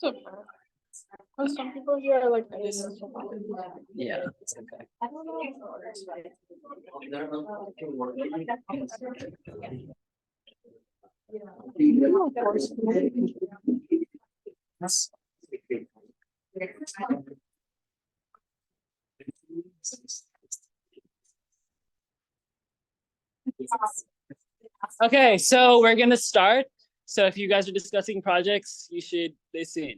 okay. Because some people here are like, Yeah, it's okay. I don't know. Okay, so we're gonna start. So if you guys are discussing projects, you should listen.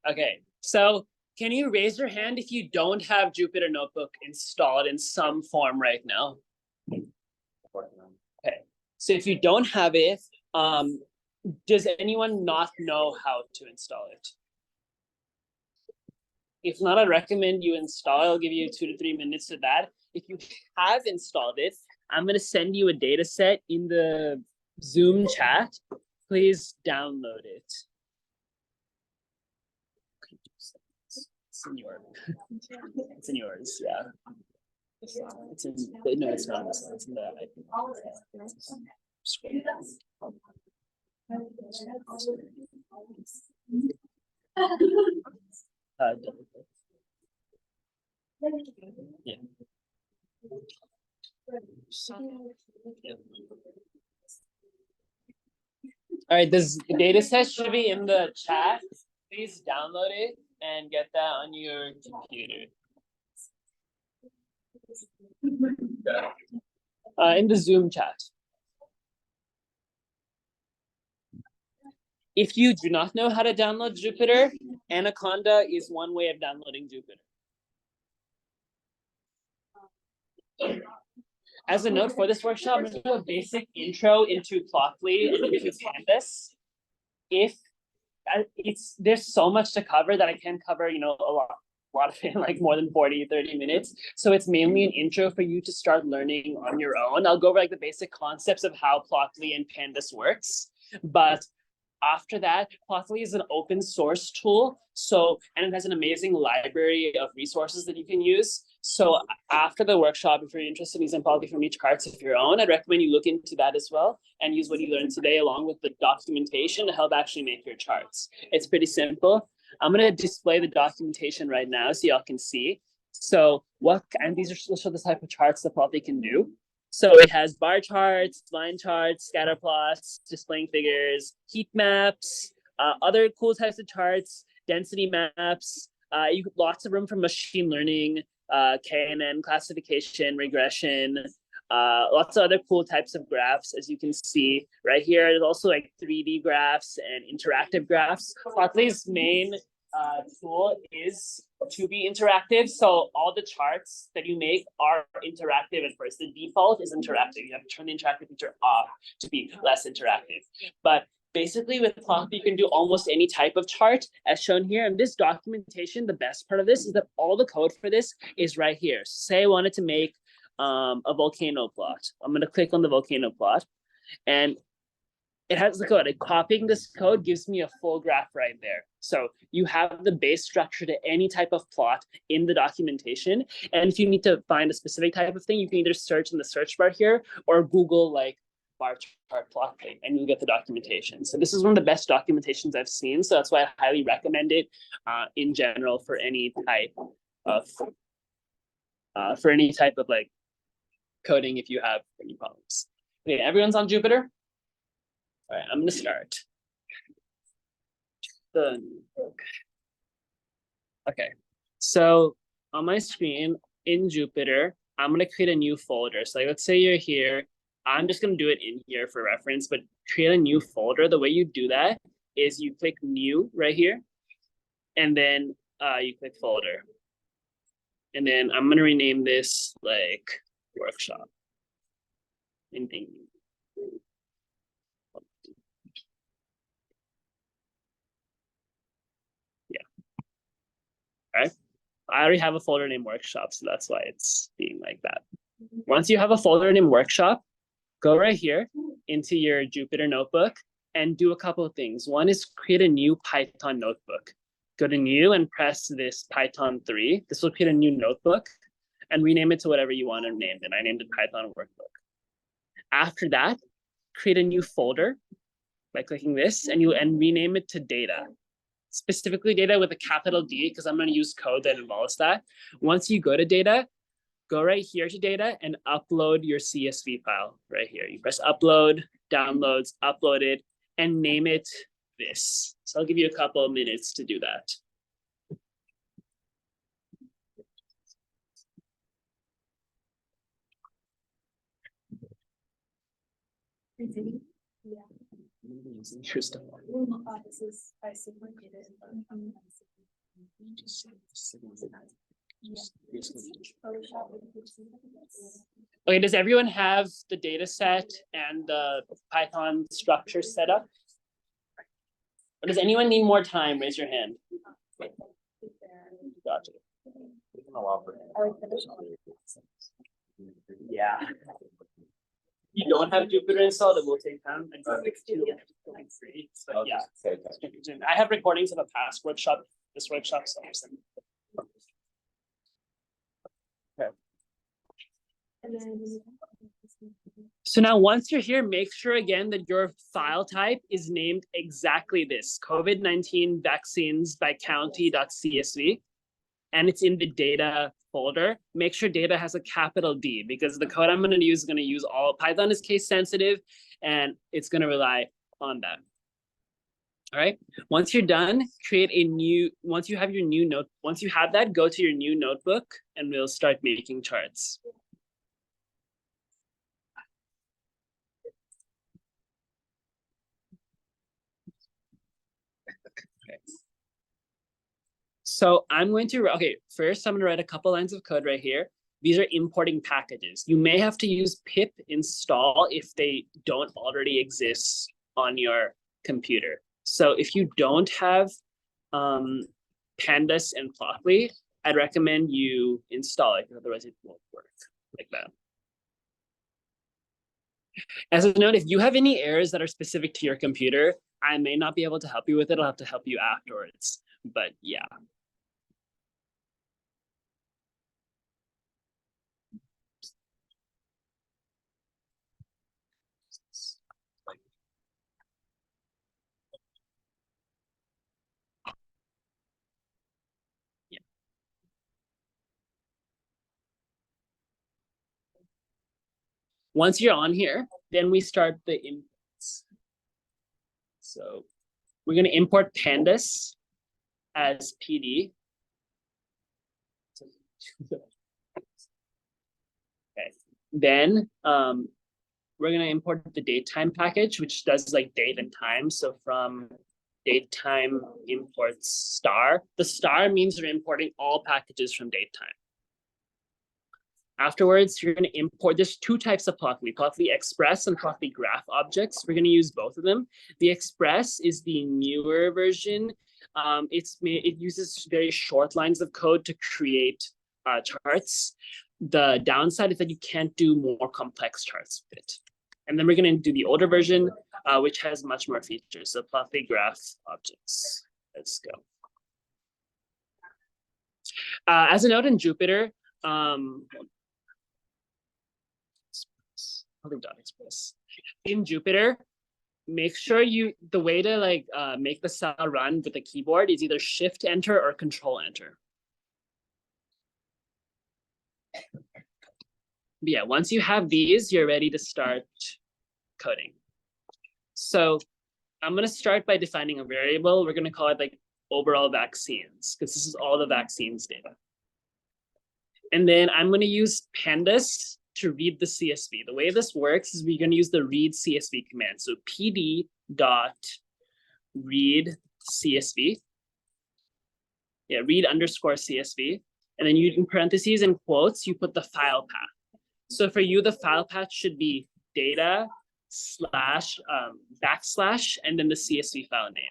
Okay, so can you raise your hand if you don't have Jupyter Notebook installed in some form right now? Okay, so if you don't have it, does anyone not know how to install it? If not, I recommend you install. I'll give you 2 to 3 minutes for that. If you have installed it, I'm going to send you a data set in the Zoom chat. Please download it. It's in yours. It's in yours, yeah. It's in, no, it's not. It's in the, I think. Yeah. All right, this data set should be in the chat. Please download it and get that on your computer. In the Zoom chat. If you do not know how to download Jupyter, Anaconda is one way of downloading Jupyter. As a note for this workshop, I'm going to do a basic intro into Plotly and into Canvas. If there's so much to cover that I can't cover, a lot of it in like more than 40, 30 minutes. So it's mainly an intro for you to start learning on your own. I'll go over like the basic concepts of how Plotly and Canvas works. But after that, Plotly is an open source tool. And it has an amazing library of resources that you can use. So after the workshop, if you're interested in using Plotly from each charts of your own, I'd recommend you look into that as well and use what you learned today along with the documentation to help actually make your charts. It's pretty simple. I'm going to display the documentation right now so y'all can see. So these are the type of charts that Plotly can do. So it has bar charts, line charts, scatter plots, displaying figures, heat maps, other cool types of charts, density maps. Lots of room for machine learning, KNN classification, regression, lots of other cool types of graphs, as you can see right here. There's also like 3D graphs and interactive graphs. Plotly's main tool is to be interactive. So all the charts that you make are interactive at first. The default is interactive. You have to turn the interactive feature off to be less interactive. But basically with Plotly, you can do almost any type of chart as shown here. And this documentation, the best part of this is that all the code for this is right here. Say I wanted to make a volcano plot. I'm going to click on the volcano plot and it has the code. Copying this code gives me a full graph right there. So you have the base structure to any type of plot in the documentation. And if you need to find a specific type of thing, you can either search in the search bar here or Google like bar chart plot thing, and you'll get the documentation. So this is one of the best documentations I've seen. So that's why I highly recommend it in general for any type of like coding if you have any problems. Okay, everyone's on Jupyter? All right, I'm going to start. Okay, so on my screen in Jupyter, I'm going to create a new folder. So like, let's say you're here. I'm just going to do it in here for reference, but create a new folder. The way you do that is you click new right here, and then you click folder. And then I'm going to rename this like workshop. Anything. Right? I already have a folder named workshop, so that's why it's being like that. Once you have a folder named workshop, go right here into your Jupyter notebook and do a couple of things. One is create a new Python notebook. Go to new and press this Python 3. This will create a new notebook and rename it to whatever you want to name it. I named it Python workbook. After that, create a new folder by clicking this and rename it to data. specifically data with a capital D, because I'm going to use code that involves that. Once you go to data, go right here to data and upload your CSV file right here. You press upload, downloads, upload it, and name it this. So I'll give you a couple of minutes to do that. Yeah. Interesting. This is I segmented it. Okay, does everyone have the data set and the Python structure set up? Or does anyone need more time? Raise your hand. Gotcha. Yeah. You don't have Jupyter installed, it will take time. So yeah. I have recordings of a past workshop, this workshop, so so now once you're here, make sure again that your file type is named exactly this, COVID-19 vaccines by county.csv, and it's in the data folder. Make sure data has a capital D, because the code I'm going to use is going to use all, Python is case sensitive, and it's going to rely on that. All right, once you're done, create a new, once you have your new note, once you have that, go to your new notebook and we'll start making charts. Okay. So I'm going to, okay, first I'm going to write a couple lines of code right here. These are importing packages. You may have to use pip install if they don't already exist on your computer. So if you don't have pandas and plotly, I'd recommend you install it, otherwise it won't work like that. As a note, if you have any errors that are specific to your computer, I may not be able to help you with it. I'll have to help you afterwards, but yeah. Once you're on here, then we start the imports. So we're going to import pandas as PD. Okay. Then we're going to import the datetime package, which does like date and time. So from datetime imports star. The star means we're importing all packages from datetime. Afterwards, you're going to import, there's two types of Plotly Express and Plotly Graph objects. We're going to use both of them. The Express is the newer version. It uses very short lines of code to create charts. The downside is that you can't do more complex charts with it. And then we're going to do the older version, which has much more features. So Plotly Graph objects. Let's go. As a note in Jupyter, Express. In Jupyter, make sure the way to like make the cell run with the keyboard is either Shift Enter or Control Enter. But yeah, once you have these, you're ready to start coding. So I'm going to start by defining a variable. We're going to call it like overall vaccines, because this is all the vaccines data. And then I'm going to use pandas to read the CSV. The way this works is we're going to use the read CSV command. So pd dot read CSV. Yeah, read underscore CSV. And then you, in parentheses and quotes, you put the file path. So for you, the file path should be data slash backslash and then the CSV file name.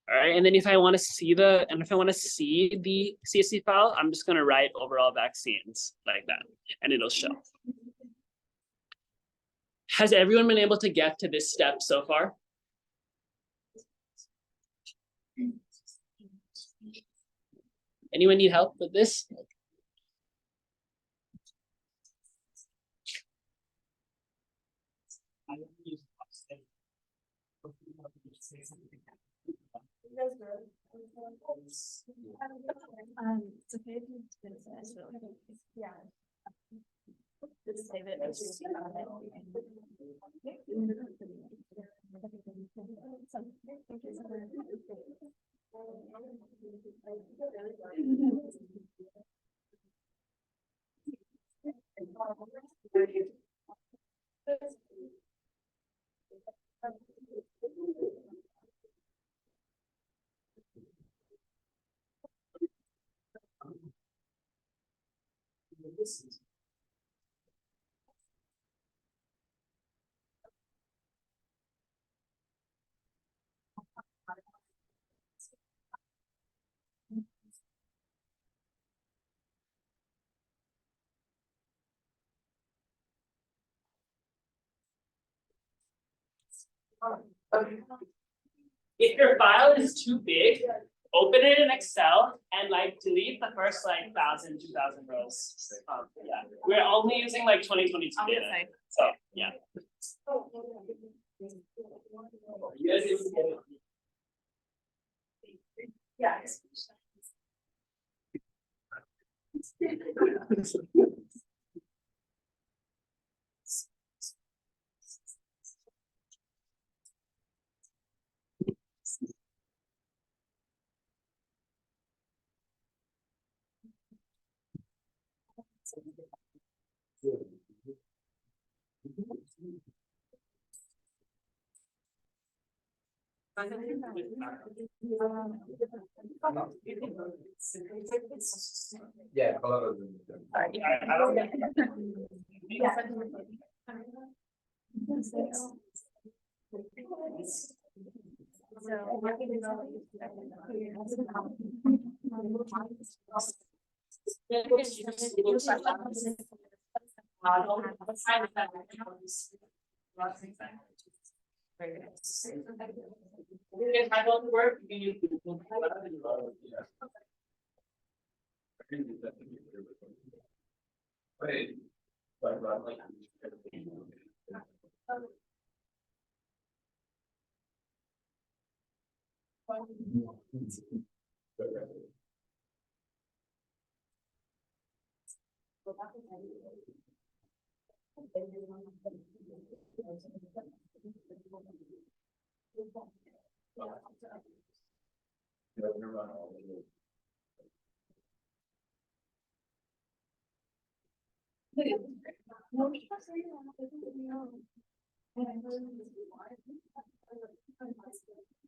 All right, and then if I want to see the CSV file, I'm just going to write overall vaccines like that, and it'll show. Has everyone been able to get to this step so far? Anyone need help with this? It's okay if you yeah. Just save it. If your file is too big, open it in Excel and like delete the first like 1,000, 2,000 rows. Yeah, we're only using like 2022 data. So yeah. You guys able to get it? Yeah. Yeah. If I don't work, you can use Google. Wait.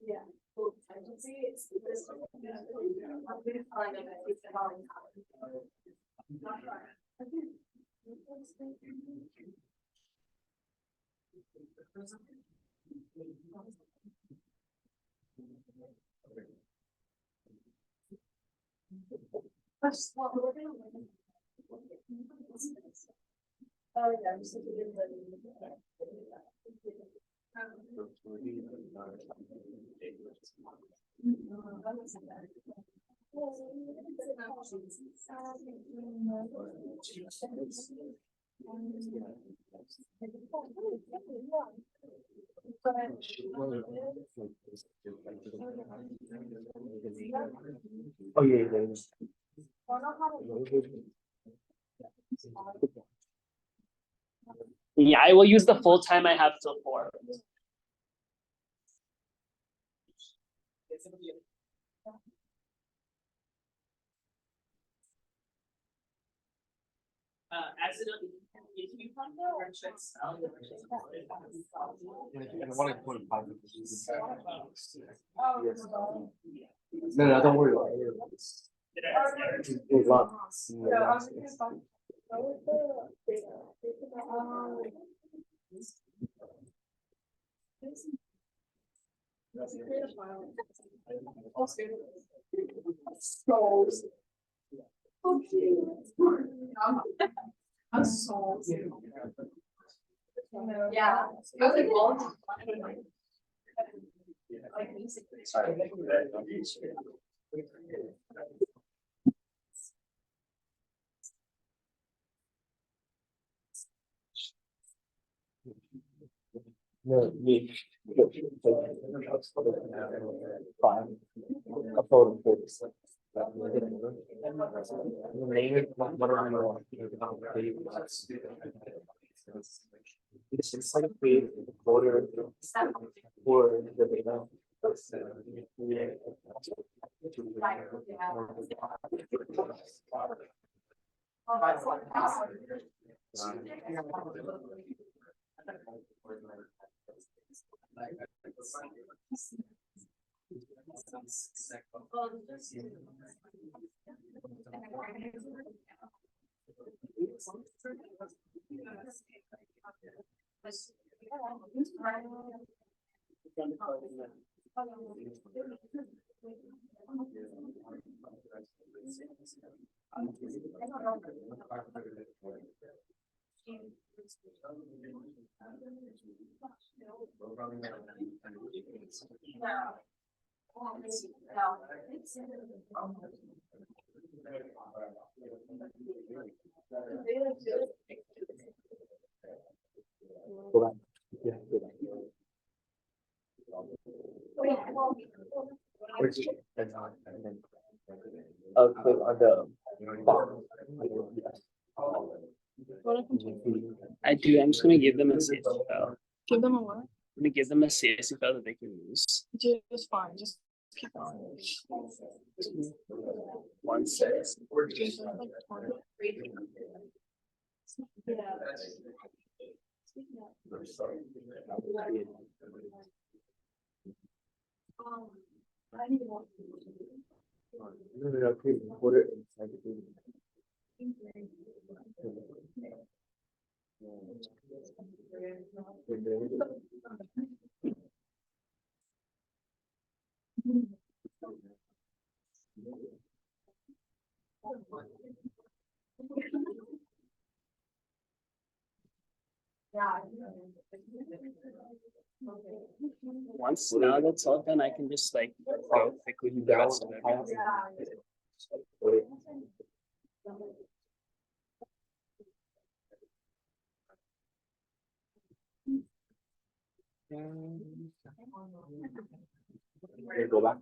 Yeah. Oh, yeah, I'm just looking at Oh, yeah, Yeah, I will use the full time I have till 4. Accidentally, if you find out checks out. No, don't worry about it. Did I ask that? There's lots. Yeah. No, me. Fine. A photo, please. Name it, what are you? It's like create a folder for the data. Go back. Yeah, go back. And then I'll click on the box. I do. I'm just gonna give them a CSV file. Give them a what? I'm gonna give them a CSV file that they can use. Just fine, just keep going. One sec. Just like 20. No, put it inside the thing. Once now that's all done, I can just like go quickly through the rest of it. Okay, go back.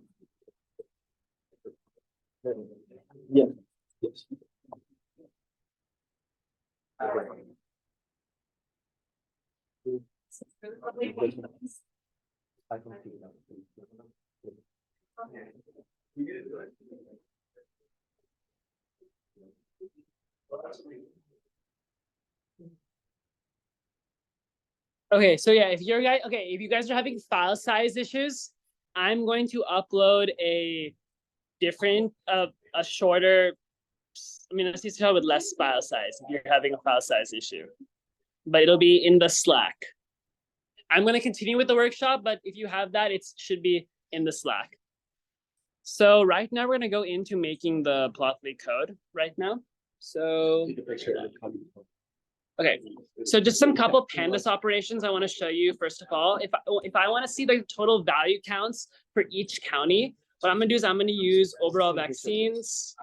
Yeah. Yes. I can see that. Okay, so yeah, if you guys are having file size issues, I'm going to upload a different, a shorter, I mean, a CSV file with less file size if you're having a file size issue, but it'll be in the Slack. I'm going to continue with the workshop, but if you have that, it should be in the Slack. So right now we're going to go into making the Plotly code right now. So okay, so just some couple pandas operations I want to show you. First of all, if I want to see the total value counts for each county, what I'm going to do is I'm going to use overall vaccines.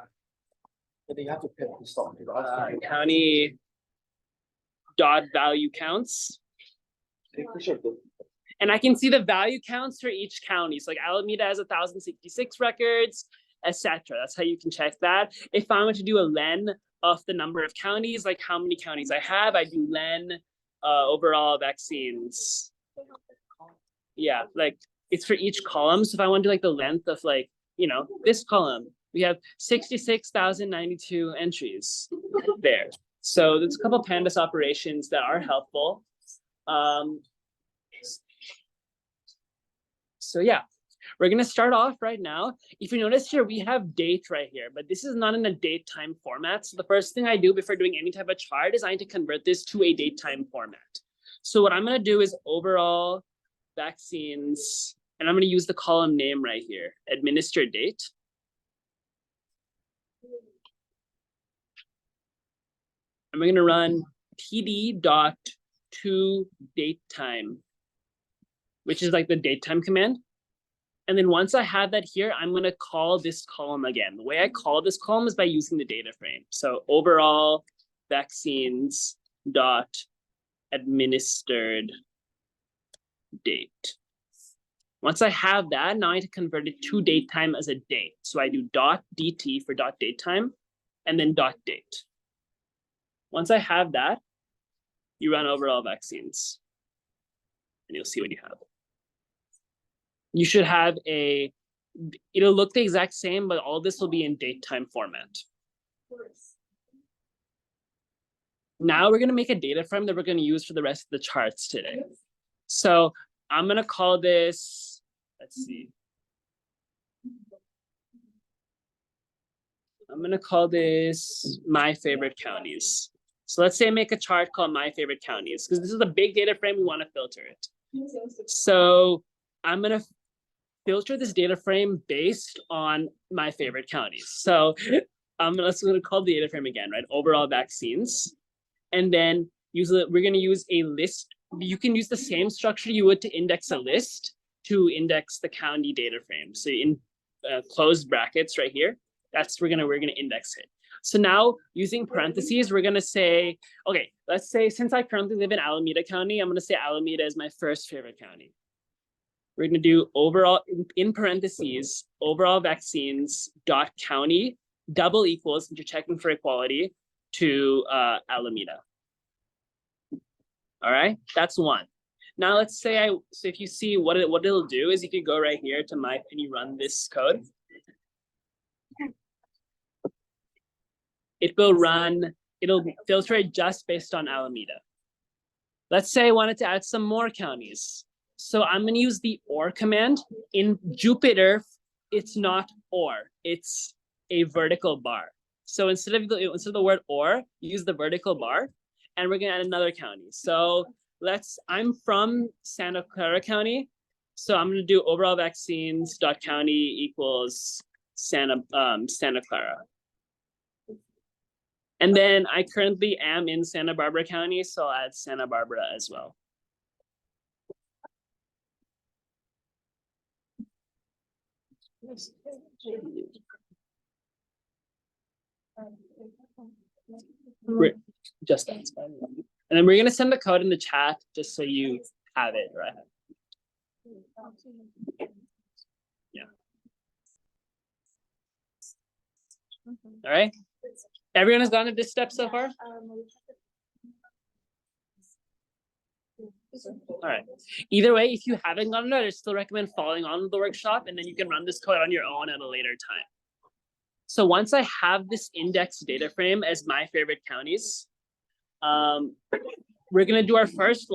But you have to pick the song. County dot value counts. And I can see the value counts for each county. So like Alameda has 1,066 records, etc. That's how you can check that. If I want to do a len of the number of counties, like how many counties I have, I do len overall vaccines. Yeah, like it's for each column. So if I want to do like the length of like, you know, this column, we have 66,092 entries there. So there's a couple of pandas operations that are helpful. So yeah, we're gonna start off right now. If you notice here, we have date right here, but this is not in a date time format. So the first thing I do before doing any type of chart is I need to convert this to a date time format. So what I'm gonna do is overall vaccines, and I'm gonna use the column name right here, administered date. And we're gonna run td.toDateTime, which is like the datetime command. And then once I have that here, I'm going to call this column again. The way I call this column is by using the data frame. So overall vaccines dot administered date. Once I have that, now I need to convert it to date time as a date. So I do dot dt for dot date time and then dot date. Once I have that, you run overall vaccines and you'll see what you have. You should have it'll look the exact same, but all this will be in date time format. Now we're gonna make a data frame that we're gonna use for the rest of the charts today. So I'm gonna call this, let's see. I'm gonna call this my favorite counties. So let's say I make a chart called my favorite counties, because this is a big data frame, we wanna filter it. So I'm gonna filter this data frame based on my favorite counties. So I'm gonna call the data frame again, right? Overall vaccines. And then we're gonna use a list. You can use the same structure you would to index a list to index the county data frame. So in closed brackets right here, that's we're gonna index it. So now using parentheses, we're gonna say, okay, let's say since I currently live in Alameda County, I'm gonna say Alameda is my first favorite county. We're gonna do overall in parentheses, overall vaccines dot county double equals, since you're checking for equality, to Alameda. All right, that's one. Now let's say so if you see what it'll do is you could go right here to and you run this code. It'll filter it just based on Alameda. Let's say I wanted to add some more counties. So I'm gonna use the OR command. In Jupyter, it's not OR, it's a vertical bar. So instead of the word OR, use the vertical bar, and we're gonna add another county. So I'm from Santa Clara County. So I'm gonna do overall vaccines dot county equals Santa Clara. And then I currently am in Santa Barbara County, so I'll add Santa Barbara as well. Just that's fine. And then we're gonna send the code in the chat just so you have it, right? Yeah. All right. Everyone has gone to this step so far? All right. Either way, if you haven't gotten it, I still recommend following on with the workshop, and then you can run this code on your own at a later time. So once I have this index data frame as my favorite counties, we're gonna do our first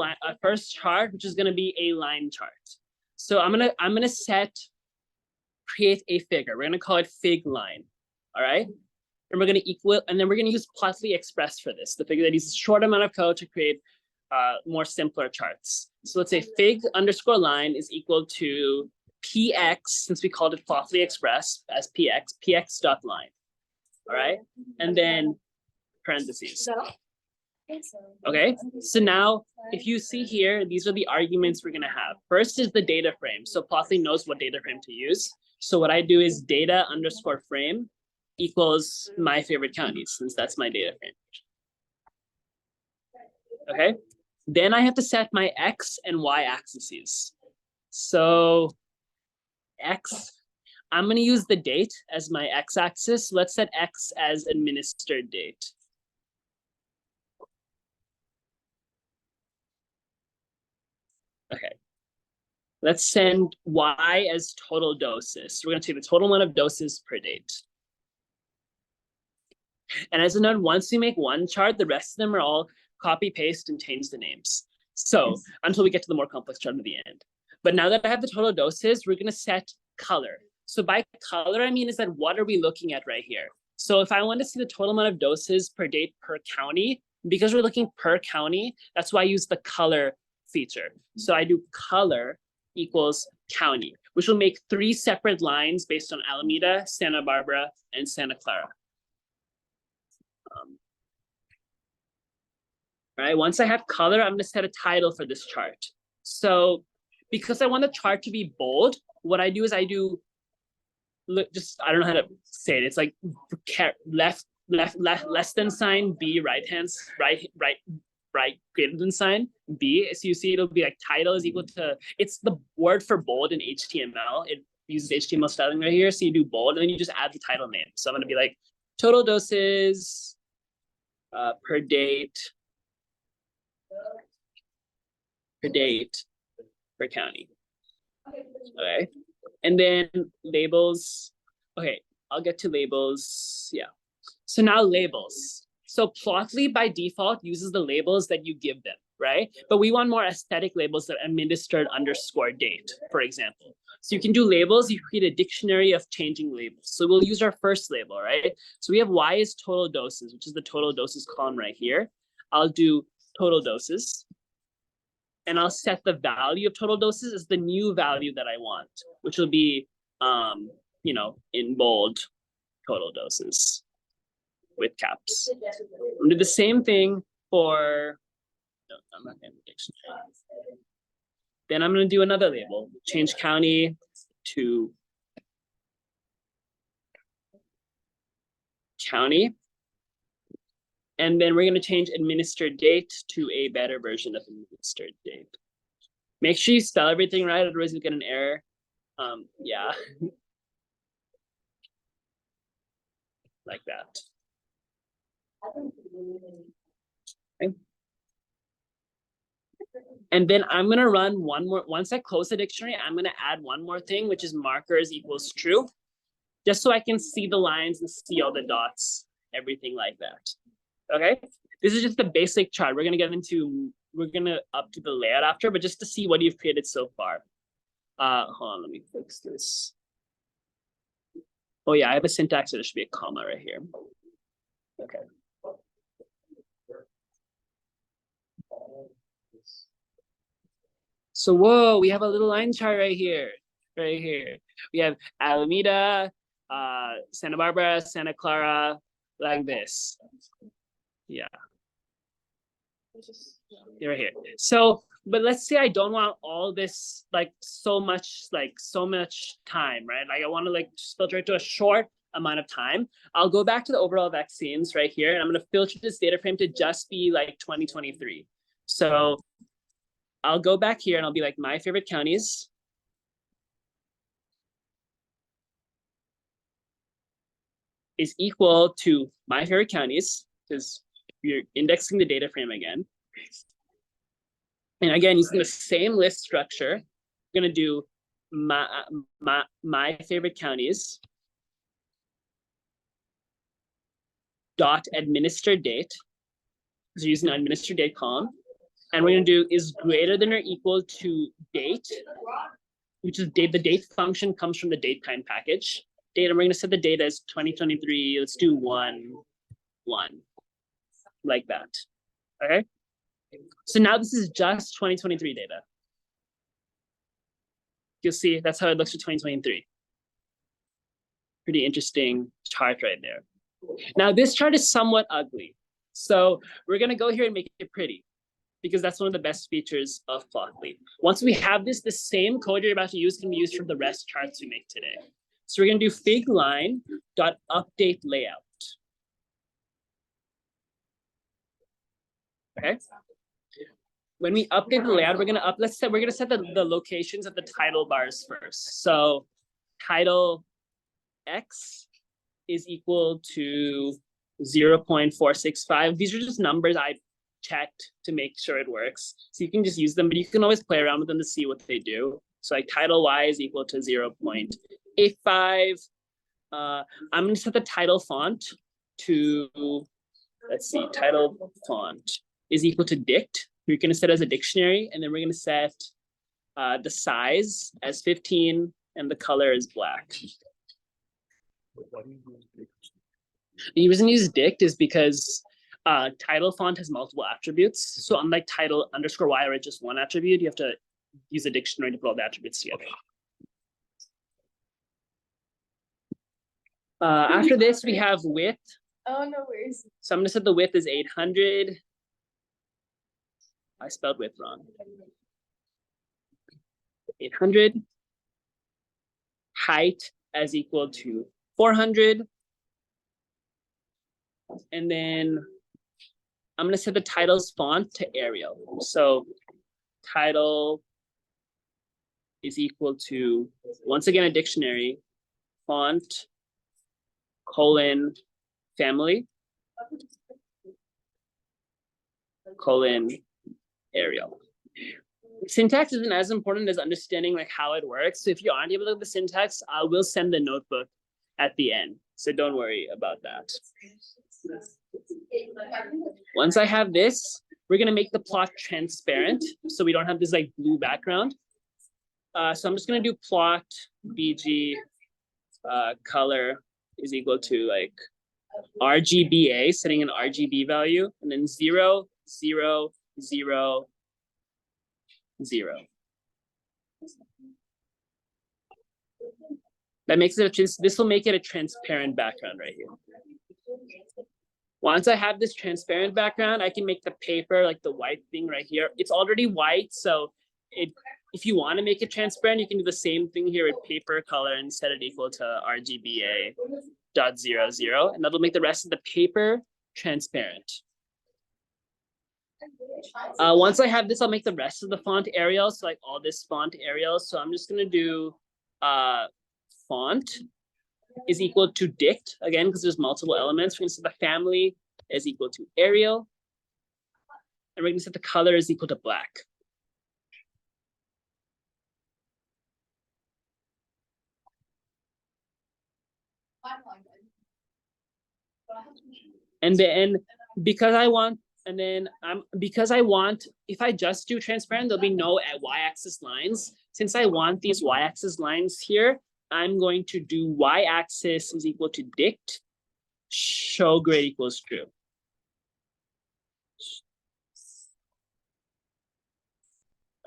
chart, which is gonna be a line chart. So I'm gonna create a figure. We're gonna call it fig line. All right. And we're gonna and then we're gonna use Plotly Express for this, the figure that uses a short amount of code to create more simpler charts. So let's say fig underscore line is equal to px, since we called it Plotly Express, as px dot line. All right, and then parentheses. Okay, so now if you see here, these are the arguments we're gonna have. First is the data frame. So Plotly knows what data frame to use. So what I do is data underscore frame equals my favorite counties, since that's my data frame. Okay, then I have to set my X and Y axes. So I'm gonna use the date as my X axis. Let's set X as administered date. Okay, let's send Y as total doses. We're gonna take the total amount of doses per date. And as a note, once we make one chart, the rest of them are all copy, paste, and change the names. So until we get to the more complex chart at the end. But now that I have the total doses, we're gonna set color. So by color, I mean is that what are we looking at right here? So if I want to see the total amount of doses per date per county, because we're looking per county, that's why I use the color feature. So I do color equals county, which will make 3 separate lines based on Alameda, Santa Barbara, and Santa Clara. All right, once I have color, I'm gonna set a title for this chart. So because I want the chart to be bold, what I do is I don't know how to say it. It's like left less than sign, B right right greater than sign, B. So you see it'll be like title is equal to, it's the word for bold in HTML. It uses HTML styling right here. So you do bold and then you just add the title name. So I'm going to be like total doses per date per county. Okay. And then labels. Okay, I'll get to labels. Yeah. So now labels. So Plotly by default uses the labels that you give them, right? But we want more aesthetic labels that administered underscore date, for example. So you can do labels, you create a dictionary of changing labels. So we'll use our first label, right? So we have Y is total doses, which is the total doses column right here. I'll do total doses. And I'll set the value of total doses as the new value that I want, which will be, you know, in bold total doses with caps. I'll do the same thing for, no, I'm not going to dictionary. Then I'm going to do another label, change county to county. And then we're going to change administered date to a better version of administered date. Make sure you spell everything right, otherwise you'll get an error. Yeah. Like that. Okay. And then I'm going to run one more, once I close the dictionary, I'm going to add one more thing, which is markers equals true, just so I can see the lines and see all the dots, everything like that. Okay, this is just the basic chart. We're going to get into, we're going to up to the layout after, but just to see what you've created so far. Hold on, let me fix this. Oh yeah, I have a syntax, so there should be a comma right here. Okay. So whoa, we have a little line chart right here. Right here. We have Alameda, Santa Barbara, Santa Clara, like this. Yeah. Right here. So, but let's say I don't want all this like so much time, right? Like I want to like just filter it to a short amount of time. I'll go back to the overall vaccines right here, and I'm going to filter this data frame to just be like 2023. So I'll go back here and I'll be like my favorite counties. Is equal to my favorite counties, because you're indexing the data frame again. And again, using the same list structure, I'm gonna do my favorite counties dot administered date. So using an administered date column. And we're gonna do is greater than or equal to date, which is date. The date function comes from the date kind package. Date, and we're gonna set the date as 2023. Let's do 1, 1, like that. Okay. So now this is just 2023 data. You'll see that's how it looks for 2023. Pretty interesting chart right there. Now this chart is somewhat ugly. So we're gonna go here and make it pretty, because that's one of the best features of Plotly. Once we have this, the same code you're about to use can be used for the rest charts we make today. So we're gonna do fig line dot update layout. Okay. When we update the layout, we're gonna set the locations of the title bars first. So title X is equal to 0.465. These are just numbers I checked to make sure it works. So you can just use them, but you can always play around with them to see what they do. So like title Y is equal to 0.85. I'm gonna set the title font to, let's see, title font is equal to dict. We're gonna set as a dictionary, and then we're gonna set the size as 15 and the color is black. The reason you use dict is because title font has multiple attributes. So unlike title underscore Y, where it's just one attribute, you have to use a dictionary to put all the attributes together. After this, we have width. Oh, no worries. So I'm gonna set the width as 800. I spelled width wrong. 800. Height as equal to 400. And then I'm gonna set the title's font to Arial. So title is equal to, once again, a dictionary, font, colon, family, colon, Arial. Syntax isn't as important as understanding like how it works. So if you aren't able to look at the syntax, I will send the notebook at the end. So don't worry about that. Once I have this, we're gonna make the plot transparent so we don't have this like blue background. So I'm just gonna do plot BG color is equal to like RGBA, setting an RGB value, and then 0, 0, 0, 0. That makes it this will make it a transparent background right here. Once I have this transparent background, I can make the paper like the white thing right here. It's already white, so if you want to make it transparent, you can do the same thing here with paper color and set it equal to RGBA.00, and that'll make the rest of the paper transparent. Once I have this, I'll make the rest of the font Arial, so like all this font Arial. So I'm just gonna do font is equal to dict, again, because there's multiple elements. We're gonna set the family is equal to Arial, and we're gonna set the color is equal to black. And then because I want, if I just do transparent, there'll be no y-axis lines. Since I want these y-axis lines here, I'm going to do y-axis is equal to dict, show grid equals true.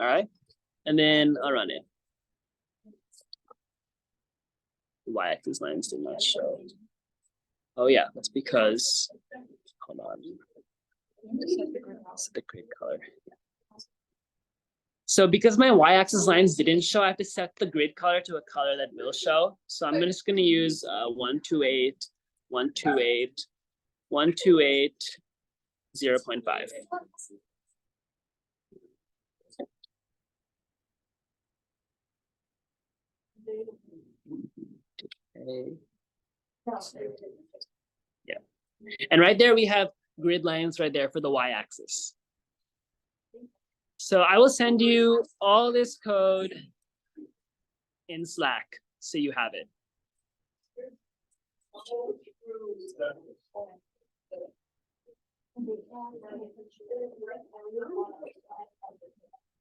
All right, and then I'll run it. Y-axis lines did not show. Oh yeah, that's because, hold on. Set the grid color. So because my y-axis lines didn't show, I have to set the grid color to a color that will show. So I'm just going to use 128, 128, 128, 0.5. Okay. Yeah. And right there we have grid lines right there for the y-axis. So I will send you all this code in Slack so you have it.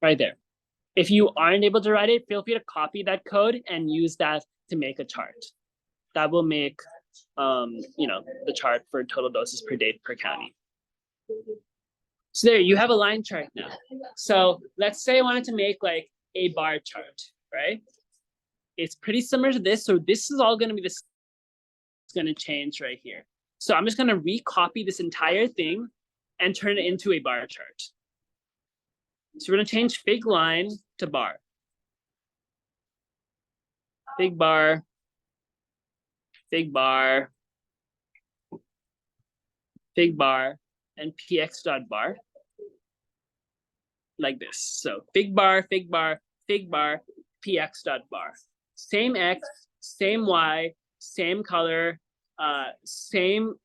Right there. If you aren't able to write it, feel free to copy that code and use that to make a chart. That will make the chart for total doses per day per county. So there, you have a line chart now. So let's say I wanted to make like a bar chart, right? It's pretty similar to this. So this is all going to be this. It's going to change right here. So I'm just going to recopy this entire thing and turn it into a bar chart. So we're going to change fig line to bar. Fig bar. Fig bar. Fig bar. And px.bar, like this. So fig bar, fig bar, fig bar, px.bar. Same x, same y, same color, same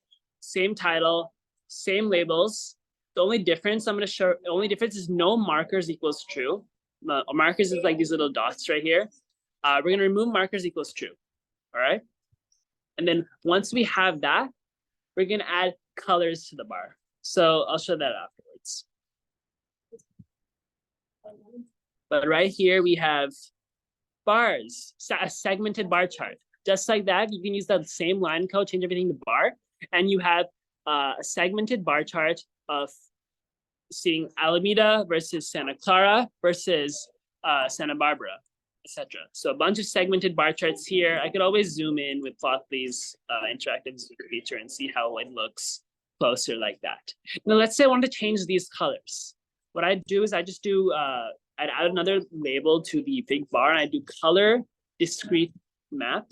title, same labels. The only difference I'm going to show, the only difference is no markers equals true. Markers is like these little dots right here. We're going to remove markers equals true. All right. And then once we have that, we're going to add colors to the bar. So I'll show that afterwards. But right here we have bars, a segmented bar chart. Just like that, you can use that same line code, change everything to bar, and you have a segmented bar chart of seeing Alameda versus Santa Clara versus Santa Barbara, etc. So a bunch of segmented bar charts here. I could always zoom in with Plotly's interactive feature and see how it looks closer like that. Now let's say I want to change these colors. What I do is I just do, I'd add another label to the fig bar and I do color discrete map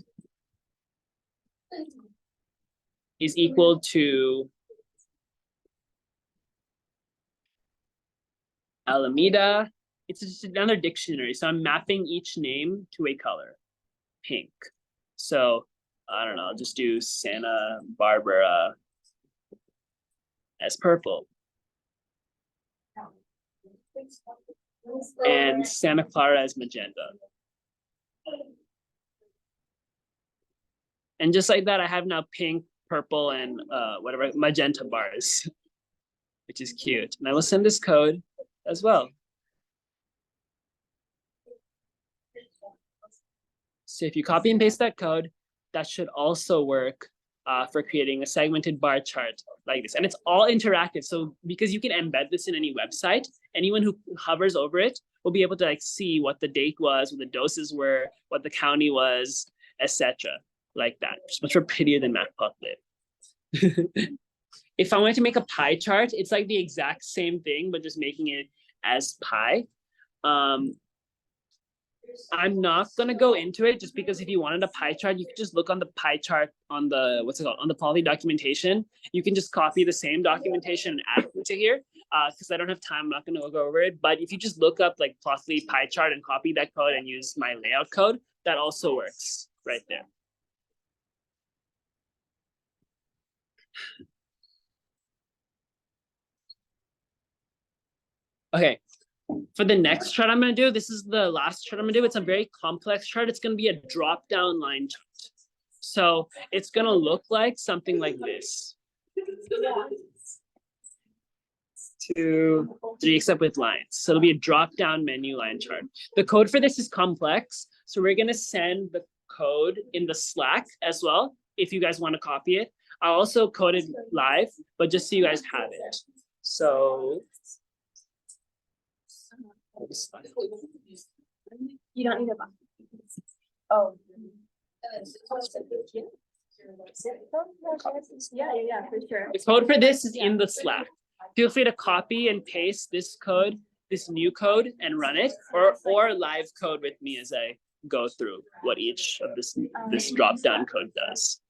is equal to Alameda. It's just another dictionary. So I'm mapping each name to a color. Pink. So I don't know, I'll just do Santa Barbara as purple. And Santa Clara as magenta. And just like that, I have now pink, purple, and whatever magenta bars, which is cute. And I will send this code as well. So if you copy and paste that code, that should also work for creating a segmented bar chart like this. And it's all interactive. So because you can embed this in any website, anyone who hovers over it will be able to like see what the date was, what the doses were, what the county was, etc. Like that. It's much more prettier than Matplotlib. If I wanted to make a pie chart, it's like the exact same thing, but just making it as pie. I'm not gonna go into it just because if you wanted a pie chart, you can just look on the pie chart on the on the Poly documentation. You can just copy the same documentation and add it to here. Because I don't have time, I'm not gonna go over it. But if you just look up like Plotly pie chart and copy that code and use my layout code, that also works right there. Okay. For the next chart I'm going to do, this is the last chart I'm going to do. It's a very complex chart. It's going to be a drop-down line chart. So it's going to look like something like this. 2, 3, except with lines. So it'll be a drop-down menu line chart. The code for this is complex. So we're going to send the code in the Slack as well, if you guys want to copy it. I'll also code it live, but just so you guys have it. So... You don't need a box. Oh. Yeah, for sure. The code for this is in the Slack. Feel free to copy and paste this code, this new code, and run it, or live code with me as I go through what each of this drop-down code does.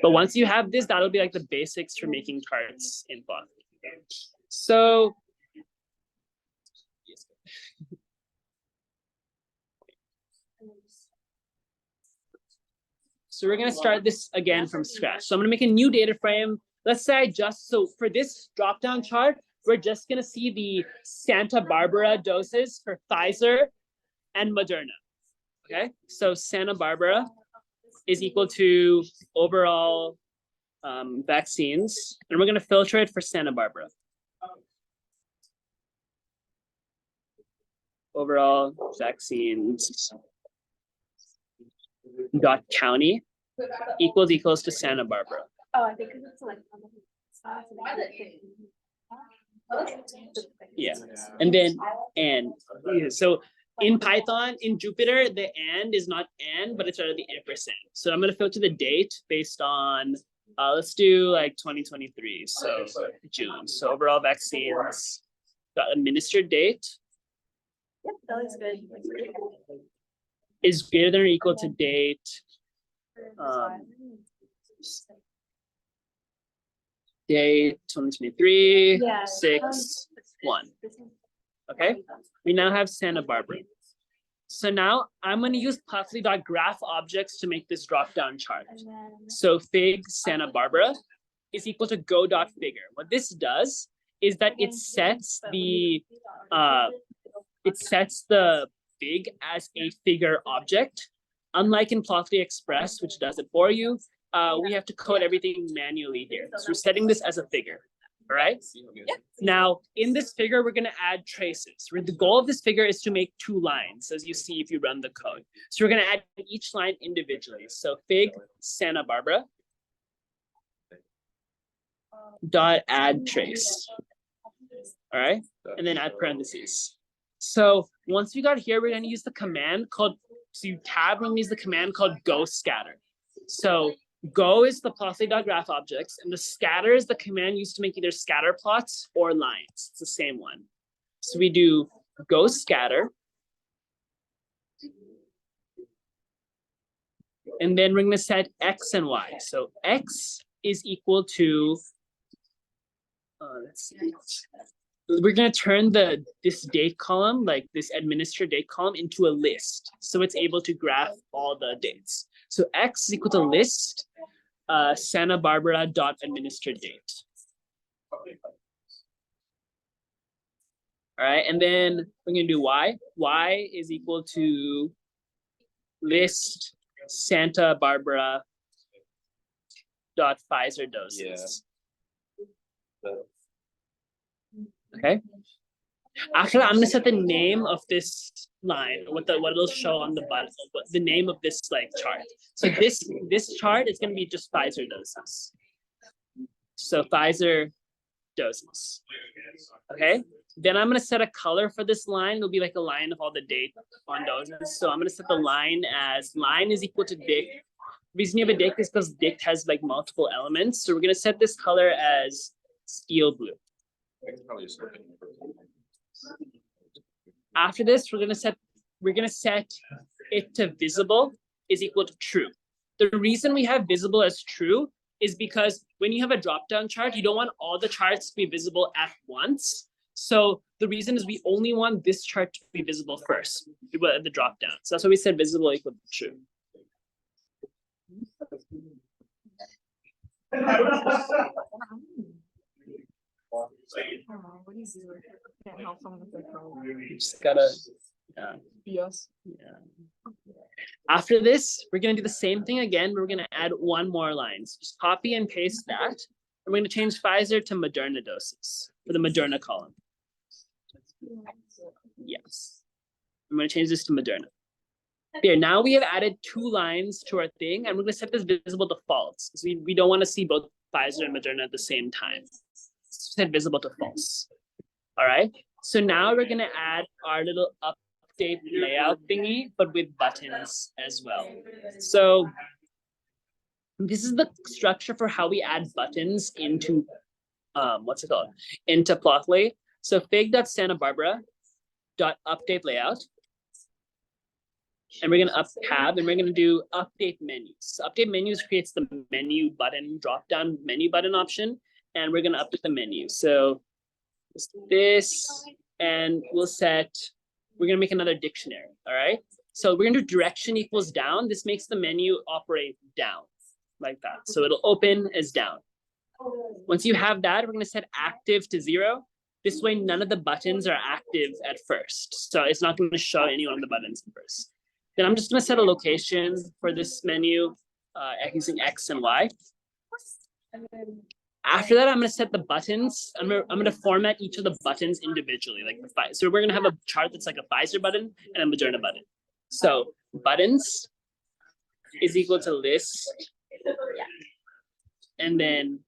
But once you have this, that'll be like the basics for making charts in Plotly. So we're going to start this again from scratch. So I'm going to make a new data frame. Let's say so for this drop-down chart, we're just going to see the Santa Barbara doses for Pfizer and Moderna. Okay, so Santa Barbara is equal to overall vaccines. And we're going to filter it for Santa Barbara. Overall vaccines dot county equals to Santa Barbara. Oh, I think it's like. Yeah, and then so in Python, in Jupyter, the and is not and, but it's rather the ampersand. So I'm going to filter the date based on, let's do like 2023, so June. So overall vaccines, the administered date. Yep, that looks good. Is greater than or equal to date. Date 2023, Yeah. 6/1. Okay, we now have Santa Barbara. So now I'm going to use Plotly.graph objects to make this drop-down chart. So fig Santa Barbara is equal to go.figure. What this does is that it sets the fig as a figure object. Unlike in Plotly Express, which does it for you, we have to code everything manually here. So we're setting this as a figure, all right? Yeah. Now, in this figure, we're gonna add traces. The goal of this figure is to make 2 lines, as you see if you run the code. So we're gonna add each line individually. So fig Santa Barbara dot add trace, all right? And then add parentheses. So once we got here, we're going to use the command called, so you tab and use the command called go scatter. So go is the Plotly.graph objects, and the scatter is the command used to make either scatter plots or lines. It's the same one. So we do go scatter. And then we're going to set X and Y. So X is equal to, let's see. we're gonna turn this date column, like this administer date column, into a list. So it's able to graph all the dates. So X is equal to list Santa Barbara dot administer date. All right, and then we're gonna do Y. Y is equal to list Santa Barbara dot Pfizer doses. Okay. After that, I'm gonna set the name of this line, what it'll show on the button, the name of this like chart. So this chart is gonna be just Pfizer doses. So Pfizer doses. Okay. Then I'm gonna set a color for this line. It'll be like a line of all the date on doses. So I'm gonna set the line as line is equal to dict. The reason you have a dict is because dict has like multiple elements. So we're gonna set this color as steel blue. After this, we're gonna set it to visible is equal to true. The reason we have visible as true is because when you have a drop-down chart, you don't want all the charts to be visible at once. So the reason is we only want this chart to be visible first, the drop-down. So that's why we said visible equal to true. What do you do? Can't help someone with their phone. You just gotta, BS. After this, we're gonna do the same thing again, but we're gonna add one more line. So just copy and paste that. And we're gonna change Pfizer to Moderna doses for the Moderna column. Yes. I'm gonna change this to Moderna. There, now we have added 2 lines to our thing, and we're gonna set this visible to false. So we don't wanna see both Pfizer and Moderna at the same time. Set visible to false. All right. So now we're gonna add our little update layout thingy, but with buttons as well. So this is the structure for how we add buttons into what's it called? Into Plotly. So fig.Santa Barbara dot update layout. And we're gonna tab and we're gonna do update menus. So update menus creates the menu button, drop-down menu button option. And we're gonna update the menu. So this, and we're gonna make another dictionary, all right? So we're gonna do direction equals down. This makes the menu operate down, like that. So it'll open as down. Once you have that, we're gonna set active to 0. This way, none of the buttons are active at first. So it's not gonna show any one of the buttons at first. Then I'm just gonna set a location for this menu using X and Y. After that, I'm gonna set the buttons. I'm gonna format each of the buttons individually, like the Pfizer. So we're gonna have a chart that's like a Pfizer button and a Moderna button. So buttons is equal to list, and then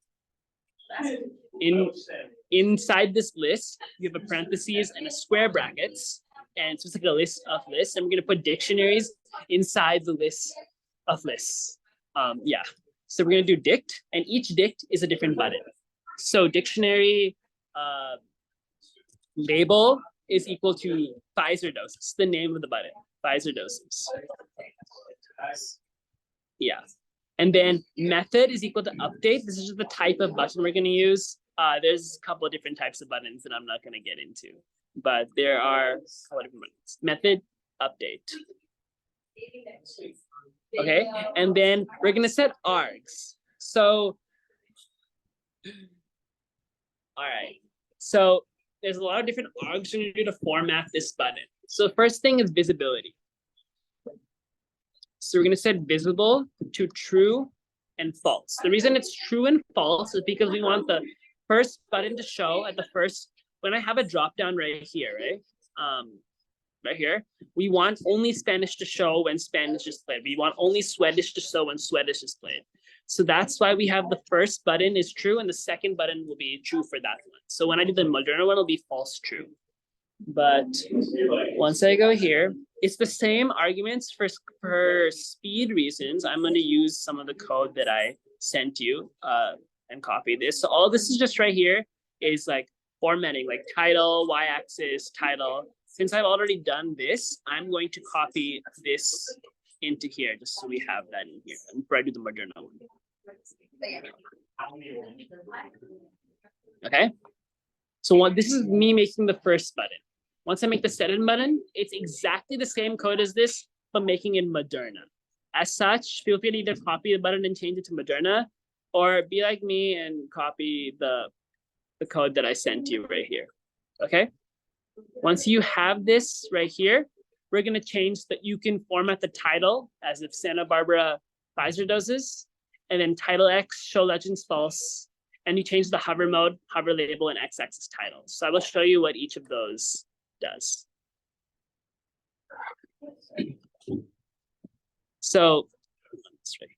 inside this list, you have a parentheses and a square brackets, and so it's like a list of lists. And we're gonna put dictionaries inside the list of lists. So we're gonna do dict, and each dict is a different button. So dictionary label is equal to Pfizer doses, the name of the button, Pfizer doses. Yeah. And then method is equal to update. This is just the type of button we're gonna use. There's a couple of different types of buttons that I'm not gonna get into, but there are a couple of different buttons. Method, update. Okay, and then we're gonna set args. So, all right. So there's a lot of different args we're gonna do to format this button. So first thing is visibility. So we're gonna set visible to true and false. The reason it's true and false is because we want the first button to show at the first, when I have a drop down right here, right? Right here, we want only Spanish to show when Spanish is played. We want only Swedish to show when Swedish is played. So that's why we have the first button is true and the second button will be true for that one. So when I do the Moderna one, it'll be false true. But once I go here, it's the same arguments for speed reasons. I'm going to use some of the code that I sent you and copy this. So all this is just right here is like formatting, like title, y-axis, title. Since I've already done this, I'm going to copy this into here just so we have that in here before I do the Moderna one. Okay. So this is me making the first button. Once I make the second button, it's exactly the same code as this, but making it Moderna. As such, feel free to either copy the button and change it to Moderna, or be like me and copy the code that I sent you right here. Okay? Once you have this right here, we're gonna change that. You can format the title as if Santa Barbara Pfizer doses, and then title X, show legends false, and you change the hover mode, hover label, and x-axis titles. So I will show you what each of those does. So you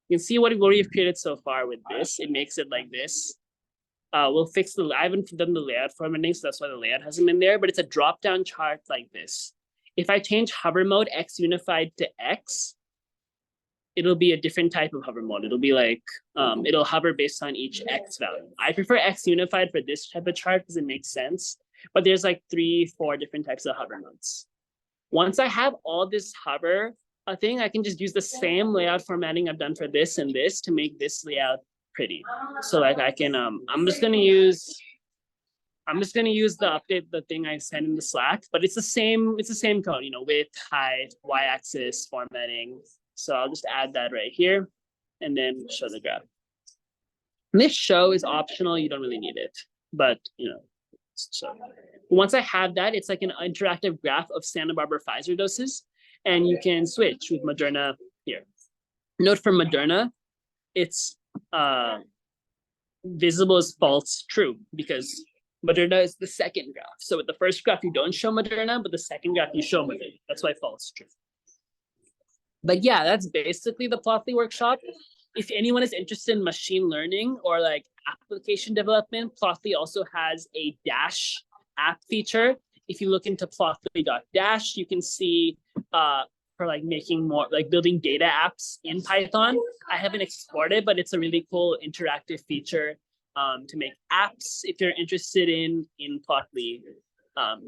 can see what we've created so far with this. It makes it like this. We'll fix I haven't done the layout formatting, so that's why the layout hasn't been there, but it's a drop-down chart like this. If I change hover mode X unified to X, it'll be a different type of hover mode. It'll be like, it'll hover based on each X value. I prefer X unified for this type of chart because it makes sense, but there's like 3-4 different types of hover modes. Once I have all this hover thing, I can just use the same layout formatting I've done for this and this to make this layout pretty. So like I can, I'm just gonna use the update, the thing I sent in the Slack, but it's the same code, you know, width, height, y-axis, formatting. So I'll just add that right here and then show the graph. And this show is optional, you don't really need it, but you know, so once I have that, it's like an interactive graph of Santa Barbara Pfizer doses, and you can switch with Moderna here. Note for Moderna, it's visible as false true because Moderna is the second graph. So with the first graph, you don't show Moderna, but the second graph, you show Moderna. That's why false true. But yeah, that's basically the Plotly workshop. If anyone is interested in machine learning or like application development, Plotly also has a Dash app feature. If you look into plotly.dash, you can see for like making more, like building data apps in Python. I haven't explored it, but it's a really cool interactive feature to make apps if you're interested in Plotly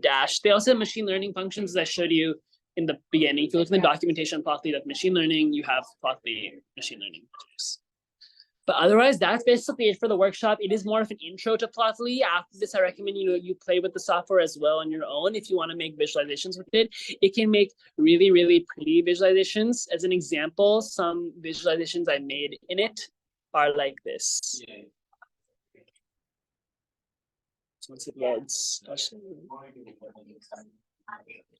Dash. They also have machine learning functions, as I showed you in the beginning. If you look in the documentation on Plotly, that machine learning, you have Plotly machine learning features. But otherwise, that's basically it for the workshop. It is more of an intro to Plotly. After this, I recommend you play with the software as well on your own if you want to make visualizations with it. It can make really, really pretty visualizations. As an example, some visualizations I made in it are like this. So once it loads,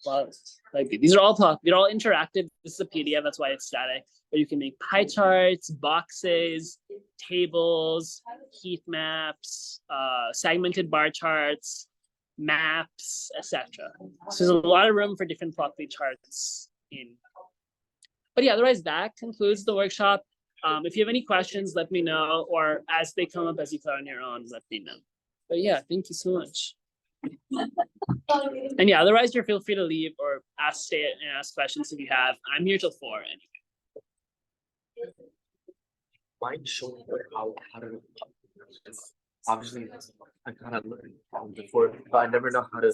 well, like these are all they're all interactive. This is a PDF, that's why it's static. But you can make pie charts, boxes, tables, heat maps, segmented bar charts, maps, etc. So there's a lot of room for different Plotly charts in. But yeah, otherwise that concludes the workshop. If you have any questions, let me know, or as they come up as you play on your own, let me know. But yeah, thank you so much. And yeah, otherwise you're feel free to leave or stay and ask questions if you have. I'm here till 4 anyway. Mind showing how to obviously I kind of learned before, but I never know how to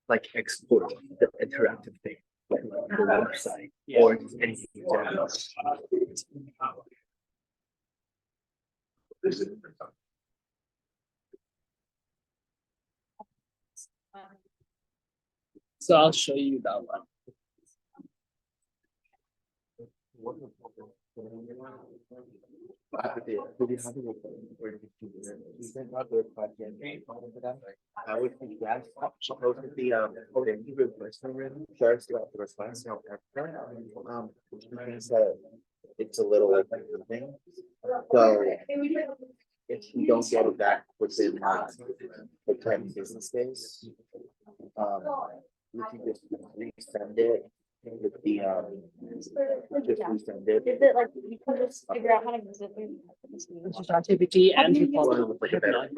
like export the interactive thing like the website or anything in general. So I'll show you that one. I would think that's supposed to be the replacement room. First about the response which means that it's a little like thing. So if you don't get it back within the 10 business days, you can just resend it with the just resend it. Is it like you can just figure out how to use it? ChatGPT and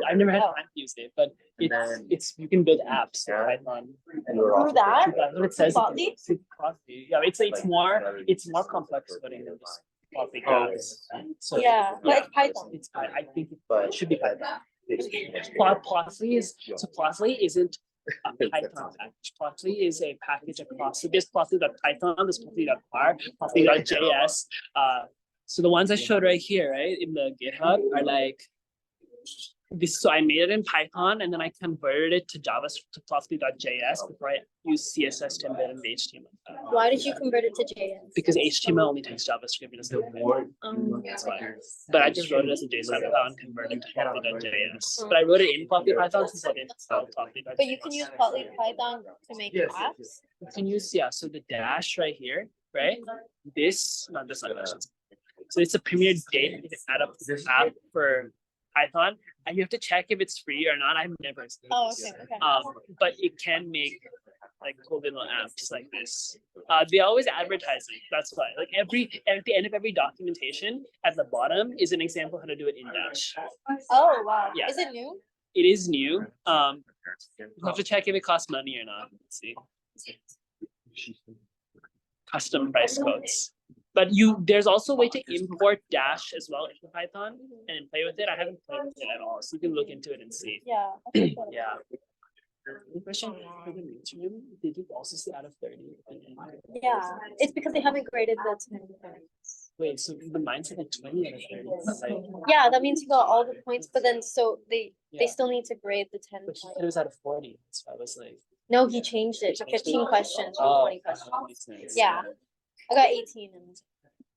I've never had time to use it, but it's you can build apps in Python. Through that? That's what it says. Plotly? Yeah, it's more complex coding than just Plotly apps. So Yeah, but it's Python. I think it should be Python. Plotly isn't a Python package. Plotly is a package across. So there's Plotly.python, there's Plotly.bar, Plotly.js. So the ones I showed right here, right, in the GitHub are like So I made it in Python and then I converted it to JavaScript to Plotly.js before I used CSS to embed in the HTML. Why did you convert it to JS? Because HTML only takes JavaScript, it doesn't. That's why. But I just wrote it as a JSON file and converted it to Plotly.js. But I wrote it in Plotly Python since I didn't spell Plotly.js. But you can use Plotly Python to make apps? You can use, yeah, so the dash right here, right? This, not this one. So it's a premier date you can add up to this app for Python, and you have to check if it's free or not. I've never seen Oh, this. okay. But it can make like cool little apps like this. They always advertise it. That's why. Like at the end of every documentation, at the bottom is an example how to do it in Dash. Oh, wow. Yeah. Is it new? It is new. You have to check if it costs money or not. Let's see. Custom price codes. But there's also a way to import Dash as well into Python and play with it. I haven't played with it at all, so you can look into it and see. Yeah. Yeah. The question for the midterm, did you also see out of 30? Yeah, it's because they haven't graded the 10 points. Wait, so the mine said like 20 out of 30. It's like, Yeah, that means you got all the points, but then so they yeah. still need to grade the 10 But he points. said it was out of 40. So I was like, No, he changed it to 15 questions from oh, 20 questions. that makes sense. Yeah, I got 18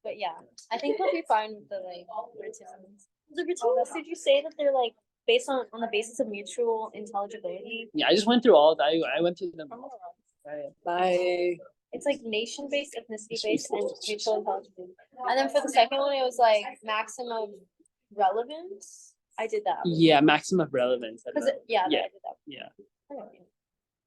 but yeah, I think we'll be fine with the like written ones. The written ones, did you say that they're like based on the basis of mutual intelligibility? Yeah, I just went through all of that. I went through them. Bye. It's like nation based, ethnicity based, and mutual intelligibility. And then for the second one, it was like maximum relevance. I did that. Yeah, maximum relevance. Cause yeah, Yeah. I did that. Yeah. Okay.